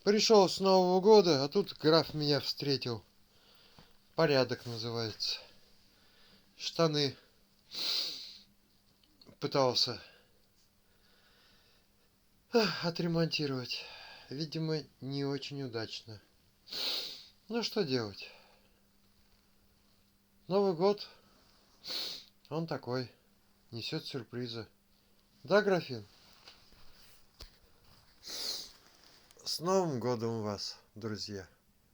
Пришел с Нового года, а тут граф меня встретил. Порядок называется. Штаны пытался отремонтировать. Видимо, не очень удачно. Ну что делать? Новый год, он такой, несет сюрпризы. Да, графин? С Новым годом вас, друзья!